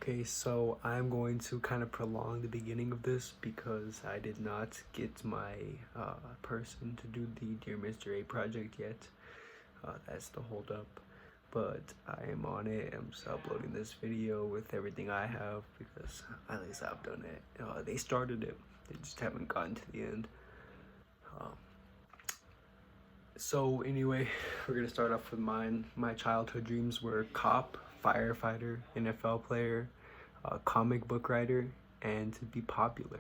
Okay, so I'm going to kind of prolong the beginning of this because I did not get my person to do the Dear Mr. A project yet. That's the holdup. But I am on it. I'm just uploading this video with everything I have because at least I've done it. They started it. They just haven't gotten to the end. So anyway, we're gonna start off with mine. My childhood dreams were cop, firefighter, NFL player, comic book writer, and to be popular.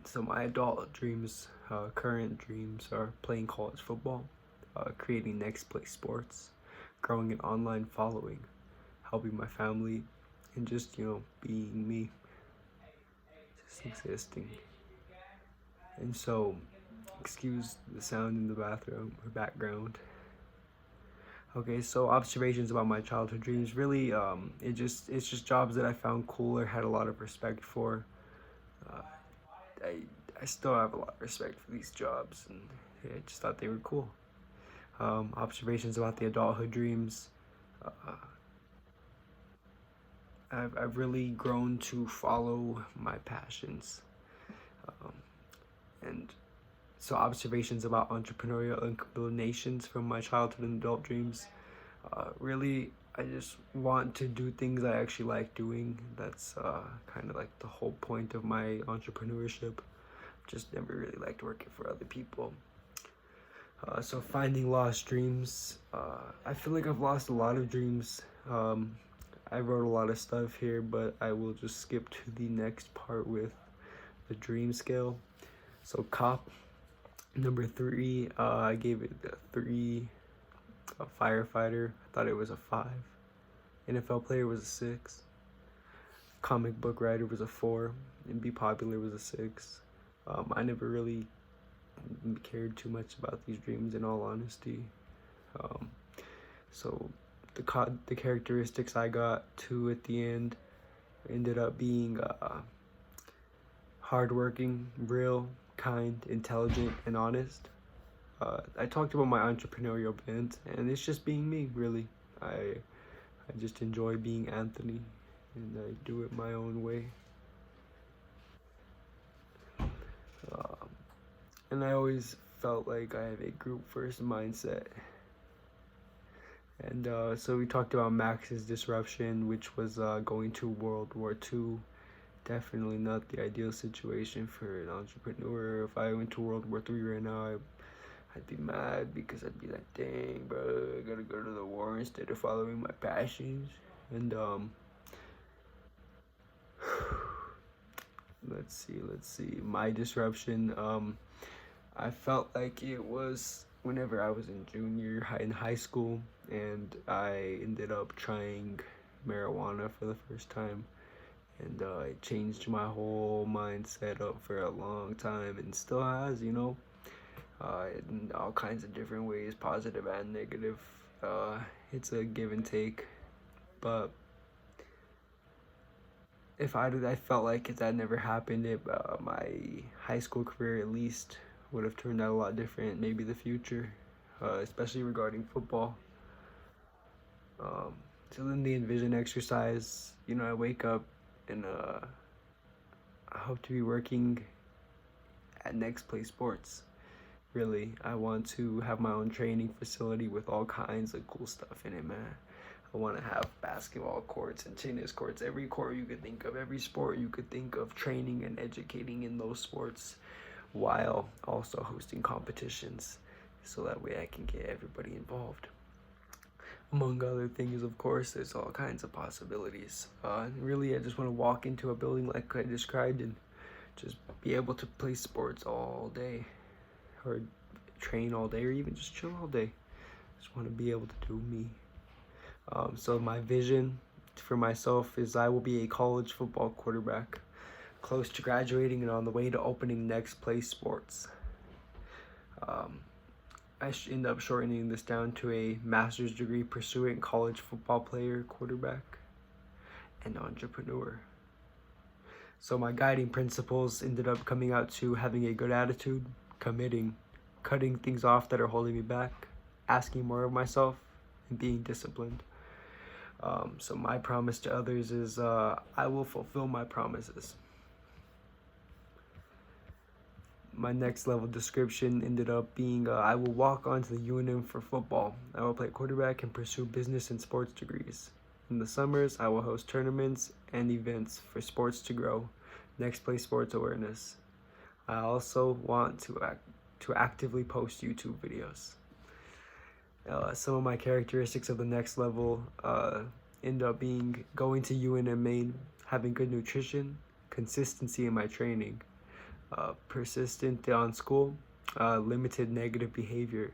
So my adult dreams, current dreams, are playing college football, creating next play sports, growing an online following, helping my family, and just being me, just existing. And so, excuse the sound in the bathroom or background. Okay, so observations about my childhood dreams. Really, it's just jobs that I found cool or had a lot of respect for. Uh, I still have a lot of respect for these jobs, and I just thought they were cool. Observations about the adulthood dreams. I've really grown to follow my passions, and so observations about entrepreneurial inclinations from my childhood and adult dreams. Really, I just want to do things I actually like doing. That's kind of like the whole point of my entrepreneurship. Just never really liked working for other people. So finding lost dreams. I feel like I've lost a lot of dreams. I wrote a lot of stuff here, but I will just skip to the next part with the dream scale. So cop, number 3, I gave it a 3. A firefighter, I thought it was a 5. NFL player was a 6. Comic book writer was a 4. And be popular was a 6. I never really cared too much about these dreams, in all honesty. So the characteristics I got to at the end ended up being hardworking, real, kind, intelligent, and honest. I talked about my entrepreneurial bent, and it's just being me, really. I just enjoy being Anthony, and I do it my own way. And I always felt like I have a group first mindset. And so we talked about Max's disruption, which was going to World War II. Definitely not the ideal situation for an entrepreneur. If I went to World War III right now, I'd be mad because I'd be like, dang, bro, I gotta go to the war instead of following my passions. And let's see, my disruption. I felt like it was whenever I was in high school, and I ended up trying marijuana for the first time, and it changed my whole mindset up for a long time, and still has, in all kinds of different ways, positive and negative. It's a give and take, but I felt like if that never happened, my high school career at least would have turned out a lot different. Maybe the future, especially regarding football. So then the envision exercise, I wake up and I hope to be working at Next Play Sports. Really, I want to have my own training facility with all kinds of cool stuff in it, man. I want to have basketball courts and tennis courts, every court you could think of, every sport you could think of, training and educating in those sports, while also hosting competitions, so that way I can get everybody involved. Among other things, of course, there's all kinds of possibilities. Really, I just want to walk into a building like I described and just be able to play sports all day, or train all day, or even just chill all day. Just want to be able to do me. So my vision for myself is I will be a college football quarterback, close to graduating and on the way to opening Next Play Sports. I should end up shortening this down to a master's degree pursuing college football player, quarterback, and entrepreneur. So my guiding principles ended up coming out to having a good attitude, committing, cutting things off that are holding me back, asking more of myself, and being disciplined. So my promise to others is I will fulfill my promises. My next level description ended up being I will walk onto the UNM for football. I will play quarterback and pursue business and sports degrees. In the summers, I will host tournaments and events for sports to grow. Next place sports awareness. I also want to actively post YouTube videos. Some of my characteristics of the next level end up being going to UNM Maine, having good nutrition, consistency in my training, persistent on school, limited negative behavior,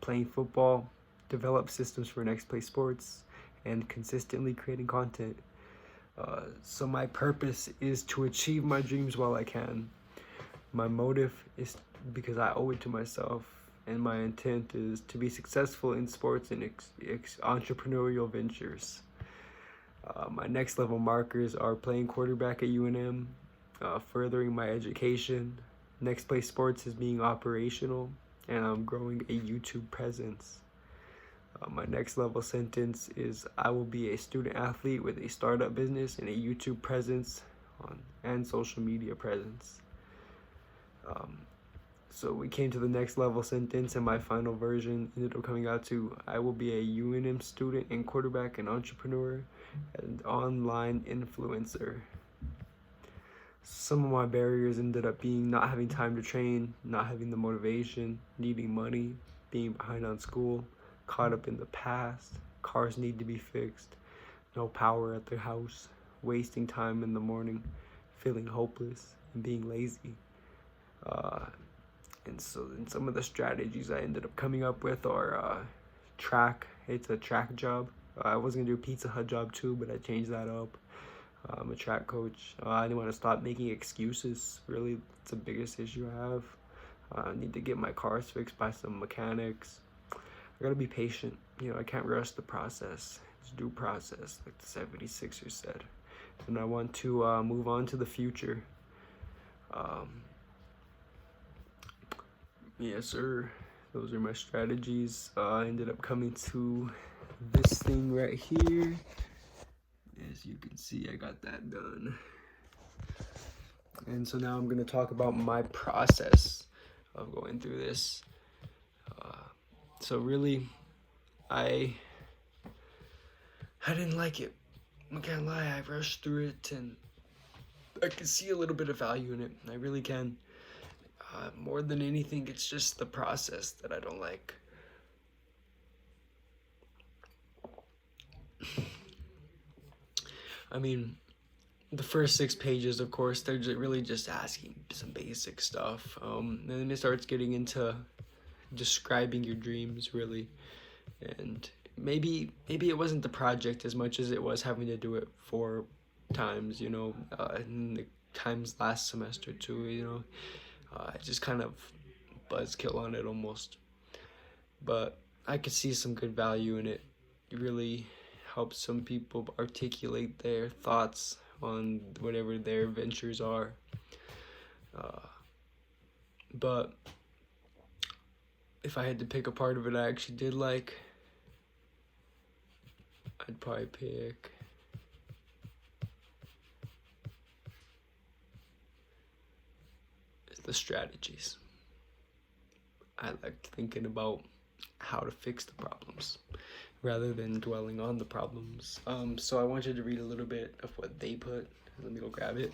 playing football, develop systems for next play sports, and consistently creating content. So my purpose is to achieve my dreams while I can. My motive is because I owe it to myself, and my intent is to be successful in sports and entrepreneurial ventures. My next level markers are playing quarterback at UNM, furthering my education. Next play sports is being operational, and I'm growing a YouTube presence. My next level sentence is I will be a student athlete with a startup business and a YouTube presence and social media presence. So we came to the next level sentence, and my final version ended up coming out to I will be a UNM student and quarterback and entrepreneur and online influencer. Some of my barriers ended up being not having time to train, not having the motivation, needing money, being behind on school, caught up in the past, cars need to be fixed, no power at the house, wasting time in the morning, feeling hopeless, and being lazy. And some of the strategies I ended up coming up with are track. It's a track job. I was gonna do a Pizza Hut job too, but I changed that up. I'm a track coach. I didn't want to stop making excuses. Really, it's the biggest issue I have. I need to get my cars fixed by some mechanics. I gotta be patient. I can't rush the process. It's due process, like the 76ers said. And I want to move on to the future. Yes, sir. Those are my strategies. I ended up coming to this thing right here. As you can see, I got that done. And so now I'm going to talk about my process of going through this. So really, I didn't like it. I can't lie, I rushed through it, and I can see a little bit of value in it. I really can. More than anything, it's just the process that I don't like. I mean, the first 6 pages, of course, they're really just asking some basic stuff. And then it starts getting into describing your dreams, really. And maybe it wasn't the project as much as it was having to do it 4 times, and the times last semester too, I just kind of buzzkill on it almost. But I could see some good value in it. It really helps some people articulate their thoughts on whatever their ventures are. But if I had to pick a part of it I actually did like, I'd probably pick the strategies. I liked thinking about how to fix the problems rather than dwelling on the problems. So I wanted to read a little bit of what they put. Let me go grab it.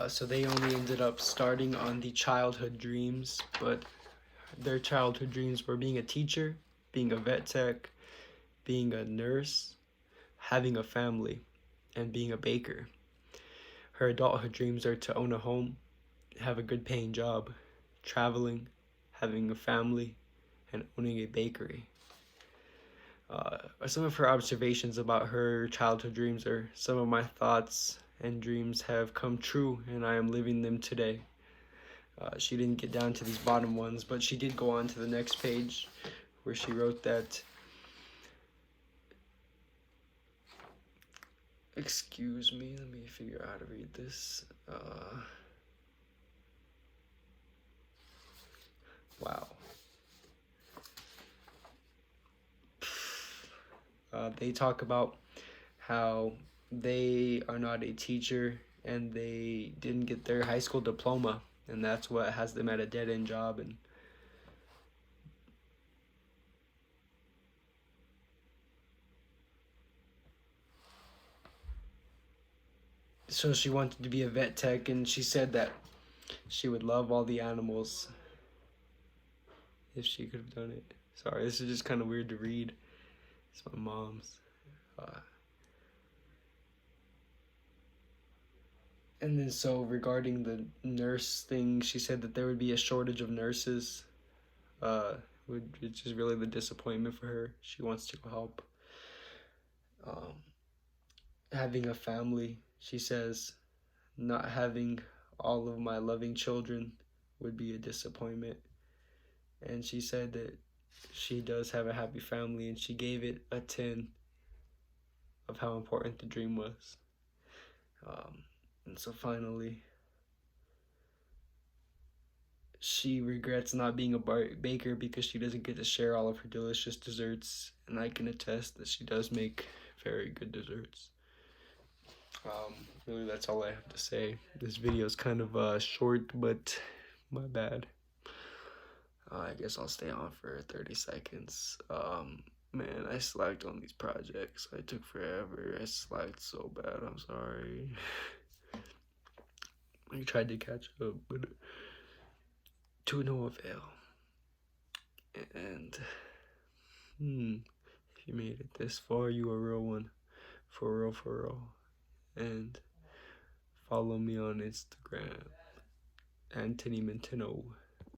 So they only ended up starting on the childhood dreams, but their childhood dreams were being a teacher, being a vet tech, being a nurse, having a family, and being a baker. Her adulthood dreams are to own a home, have a good paying job, traveling, having a family, and owning a bakery. Some of her observations about her childhood dreams are some of my thoughts and dreams have come true, and I am living them today. She didn't get down to these bottom ones, but she did go on to the next page where she wrote that, excuse me, let me figure out how to read this. Wow. They talk about how they are not a teacher and they didn't get their high school diploma, and that's what has them at a dead end job. And so she wanted to be a vet tech, and she said that she would love all the animals if she could have done it. Sorry, this is just kind of weird to read. It's my mom's. Uh, and then, so regarding the nurse thing, she said that there would be a shortage of nurses, which is really the disappointment for her. She wants to help. Um, Having a family, she says, not having all of my loving children would be a disappointment. And she said that she does have a happy family, and she gave it a 10 of how important the dream was. And so finally, she regrets not being a baker because she doesn't get to share all of her delicious desserts, and I can attest that she does make very good desserts. Really, that's all I have to say. This video is kind of short, but my bad. I guess I'll stay on for 30 seconds. Man, I slacked on these projects. I took forever. I slacked so bad. I'm sorry. I tried to catch up, but to no avail. And if you made it this far, you a real one. For real, for real. And follow me on Instagram, Anthony Mentino.